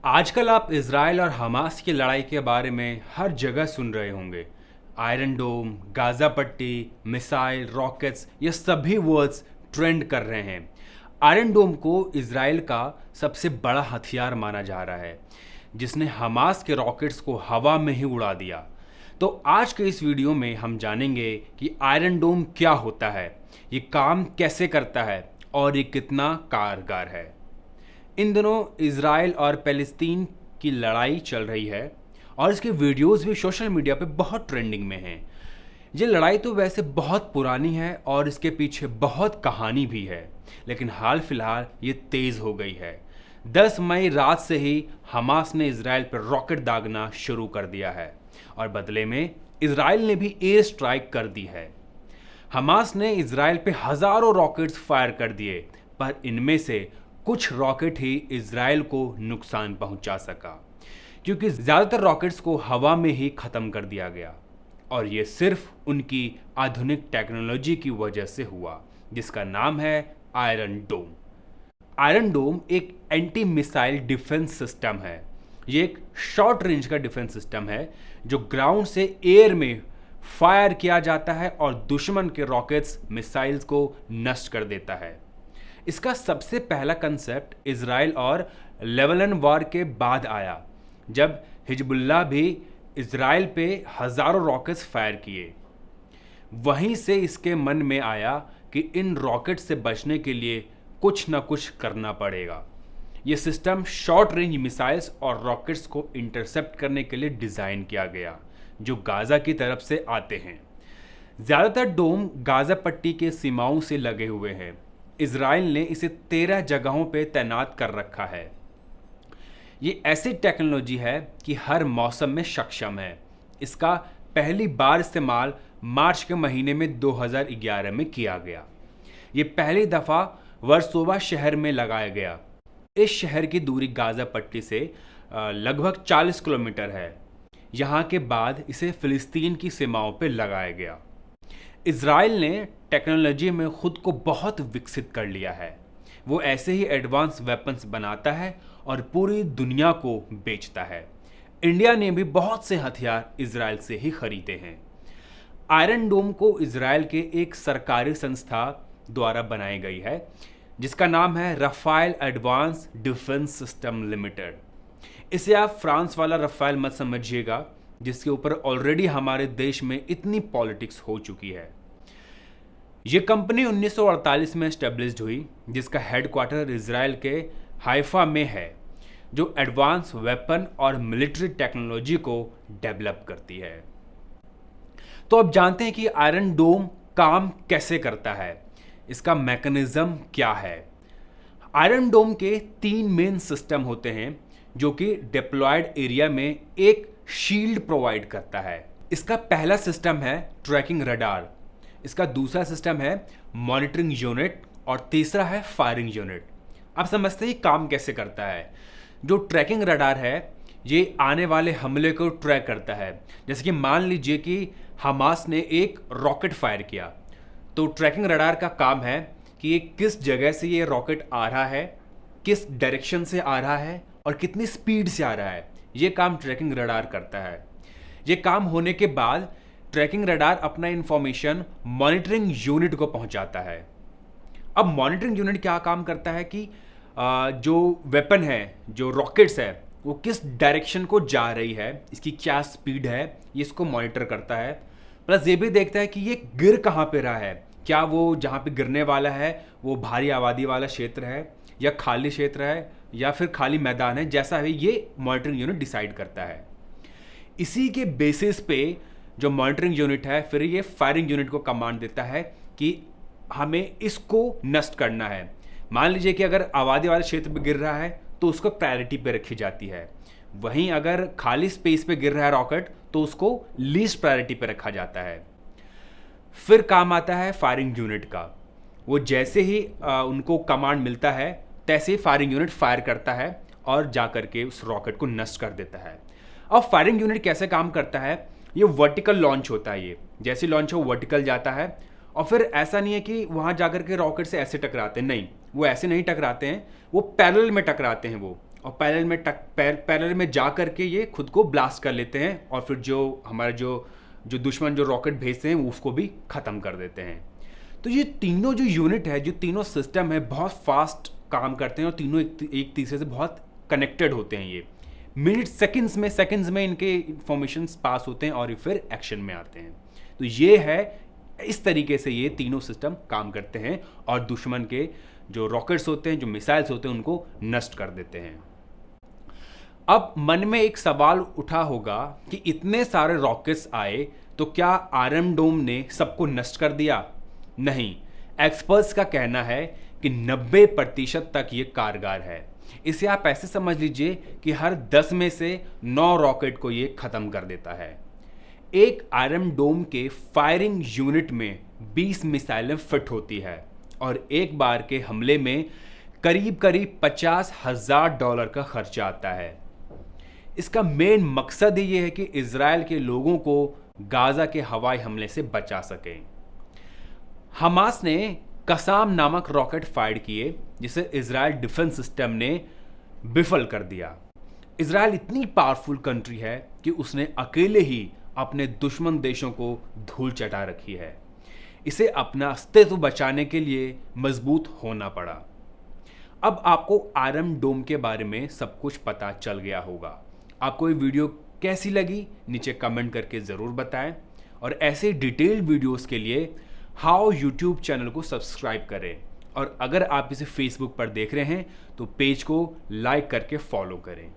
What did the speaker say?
आजकल आप इज़राइल और हमास की लड़ाई के बारे में हर जगह सुन रहे होंगे। आयरन डोम, गाज़ा पट्टी, मिसाइल, रॉकेट्स, ये सभी वर्ड्स ट्रेंड कर रहे हैं। आयरन डोम को इज़राइल का सबसे बड़ा हथियार माना जा रहा है, जिसने हमास के रॉकेट्स को हवा में ही उड़ा दिया। तो आज के इस वीडियो में हम जानेंगे कि आयरन डोम क्या होता है, ये काम कैसे करता है और ये कितना कारगर है। इन दिनों इज़राइल और फ़लस्तीन की लड़ाई चल रही है और इसके वीडियोस भी सोशल मीडिया पे बहुत ट्रेंडिंग में हैं। ये लड़ाई तो वैसे बहुत पुरानी है और इसके पीछे बहुत कहानी भी है, लेकिन हाल फिलहाल ये तेज़ हो गई है। 10 मई रात से ही हमास ने इज़राइल पर रॉकेट दागना शुरू कर दिया है और बदले में इज़राइल ने भी एयर स्ट्राइक कर दी है। हमास ने इज़राइल पे हज़ारों रॉकेट्स फायर कर दिए, पर इनमें से कुछ रॉकेट ही इज़राइल को नुकसान पहुंचा सका, क्योंकि ज़्यादातर रॉकेट्स को हवा में ही ख़त्म कर दिया गया और ये सिर्फ उनकी आधुनिक टेक्नोलॉजी की वजह से हुआ, जिसका नाम है आयरन डोम। आयरन डोम एक एंटी मिसाइल डिफेंस सिस्टम है। ये एक शॉर्ट रेंज का डिफेंस सिस्टम है जो ग्राउंड से एयर में फायर किया जाता है और दुश्मन के रॉकेट्स, मिसाइल्स को नष्ट कर देता है। इसका सबसे पहला कंसेप्ट इज़राइल और लेबनान वॉर के बाद आया, जब हिजबुल्लाह भी इज़राइल पे हज़ारों रॉकेट्स फायर किए। वहीं से इसके मन में आया कि इन रॉकेट से बचने के लिए कुछ ना कुछ करना पड़ेगा। ये सिस्टम शॉर्ट रेंज मिसाइल्स और रॉकेट्स को इंटरसेप्ट करने के लिए डिज़ाइन किया गया, जो गाज़ा की तरफ से आते हैं। ज़्यादातर डोम गाज़ा पट्टी के सीमाओं से लगे हुए हैं। इज़राइल ने इसे 13 जगहों पर तैनात कर रखा है। ये ऐसी टेक्नोलॉजी है कि हर मौसम में सक्षम है। इसका पहली बार इस्तेमाल मार्च के महीने में 2011 में किया गया। ये पहली दफ़ा वर्सोवा शहर में लगाया गया। इस शहर की दूरी गाज़ा पट्टी से लगभग 40 किलोमीटर है। यहाँ के बाद इसे फ़िलिस्तीन की सीमाओं पर लगाया गया। इज़राइल ने टेक्नोलॉजी में ख़ुद को बहुत विकसित कर लिया है। वो ऐसे ही एडवांस वेपन्स बनाता है और पूरी दुनिया को बेचता है। इंडिया ने भी बहुत से हथियार इज़राइल से ही खरीदे हैं। आयरन डोम को इज़राइल के एक सरकारी संस्था द्वारा बनाई गई है, जिसका नाम है Rafale advance defence system limited. इसे आप फ्रांस वाला रफ़ाएल मत समझिएगा, जिसके ऊपर ऑलरेडी हमारे देश में इतनी पॉलिटिक्स हो चुकी है। ये कंपनी 1948 में एस्टेब्लिश्ड हुई, जिसका हेडक्वार्टर इज़राइल के हाइफा में है, जो एडवांस वेपन और मिलिट्री टेक्नोलॉजी को डेवलप करती है। तो अब जानते हैं कि आयरन डोम काम कैसे करता है, इसका मैकेनिज्म क्या है। आयरन डोम के 3 मेन सिस्टम होते हैं, जो कि डिप्लॉयड एरिया में एक शील्ड प्रोवाइड करता है। इसका पहला सिस्टम है ट्रैकिंग रडार, इसका दूसरा सिस्टम है मॉनिटरिंग यूनिट और तीसरा है फायरिंग यूनिट। आप समझते हैं काम कैसे करता है। जो ट्रैकिंग रडार है, ये आने वाले हमले को ट्रैक करता है। जैसे कि मान लीजिए कि हमास ने एक रॉकेट फायर किया, तो ट्रैकिंग रडार का काम है कि ये किस जगह से ये रॉकेट आ रहा है, किस डायरेक्शन से आ रहा है और कितनी स्पीड से आ रहा है। ये काम ट्रैकिंग रडार करता है। ये काम होने के बाद ट्रैकिंग रडार अपना इंफॉर्मेशन मॉनिटरिंग यूनिट को पहुंचाता है। अब मॉनिटरिंग यूनिट क्या काम करता है कि जो वेपन है, जो रॉकेट्स है, वो किस डायरेक्शन को जा रही है, इसकी क्या स्पीड है, ये इसको मॉनिटर करता है। प्लस ये भी देखता है कि ये गिर कहाँ पे रहा है, क्या वो जहाँ पे गिरने वाला है वो भारी आबादी वाला क्षेत्र है या खाली क्षेत्र है या फिर खाली मैदान है। जैसा है ये मॉनिटरिंग यूनिट डिसाइड करता है। इसी के बेसिस पे जो मॉनिटरिंग यूनिट है, फिर ये फायरिंग यूनिट को कमांड देता है कि हमें इसको नष्ट करना है। मान लीजिए कि अगर आबादी वाले क्षेत्र पे गिर रहा है तो उसको प्रायोरिटी पे रखी जाती है। वहीं अगर खाली स्पेस पे गिर रहा है रॉकेट, तो उसको लीस्ट प्रायोरिटी पे रखा जाता है। फिर काम आता है फायरिंग यूनिट का। वो जैसे ही उनको कमांड मिलता है, तैसे ही फायरिंग यूनिट फायर करता है और जा करके उस रॉकेट को नष्ट कर देता है। अब फायरिंग यूनिट कैसे काम करता है, ये वर्टिकल लॉन्च होता है। ये जैसे लॉन्च हो वर्टिकल जाता है और फिर ऐसा नहीं है कि वहाँ जाकर के रॉकेट से ऐसे टकराते हैं, नहीं, वो ऐसे नहीं टकराते हैं, वो पैरेलल में टकराते हैं वो, और पैरेलल में जा करके ये खुद को ब्लास्ट कर लेते हैं और फिर जो हमारा जो दुश्मन जो रॉकेट भेजते हैं उसको भी ख़त्म कर देते हैं। तो ये तीनों जो यूनिट है, जो तीनों सिस्टम है, बहुत फास्ट काम करते हैं और तीनों एक तीसरे से बहुत कनेक्टेड होते हैं। ये मिनट सेकंड्स में इनके इंफॉर्मेशन पास होते हैं और ये फिर एक्शन में आते हैं। तो ये है, इस तरीके से ये तीनों सिस्टम काम करते हैं और दुश्मन के जो रॉकेट्स होते हैं, जो मिसाइल्स होते हैं, उनको नष्ट कर देते हैं। अब मन में एक सवाल उठा होगा कि इतने सारे रॉकेट्स आए तो क्या आयरन डोम ने सबको नष्ट कर दिया? नहीं, एक्सपर्ट्स का कहना है कि 90% तक ये कारगर है। इसे आप ऐसे समझ लीजिए कि हर 10 में से 9 रॉकेट को ये खत्म कर देता है। एक आयरन डोम के फायरिंग यूनिट में 20 मिसाइलें फिट होती है और एक बार के हमले में करीब $50,000 का खर्चा आता है। इसका मेन मकसद ये है कि इजराइल के लोगों को गाजा के हवाई हमले से बचा सके। हमास ने कसाम नामक रॉकेट फायर किए जिसे इजराइल डिफेंस सिस्टम ने विफल कर दिया। इजराइल इतनी पावरफुल कंट्री है कि उसने अकेले ही अपने दुश्मन देशों को धूल चटा रखी है। इसे अपना अस्तित्व बचाने के लिए मजबूत होना पड़ा। अब आपको आयरन डोम के बारे में सब कुछ पता चल गया होगा। आपको ये वीडियो कैसी लगी नीचे कमेंट करके ज़रूर बताएं और ऐसे डिटेल्ड वीडियोस के लिए हाउ यूट्यूब चैनल को सब्सक्राइब करें और अगर आप इसे फेसबुक पर देख रहे हैं तो पेज को लाइक करके फॉलो करें।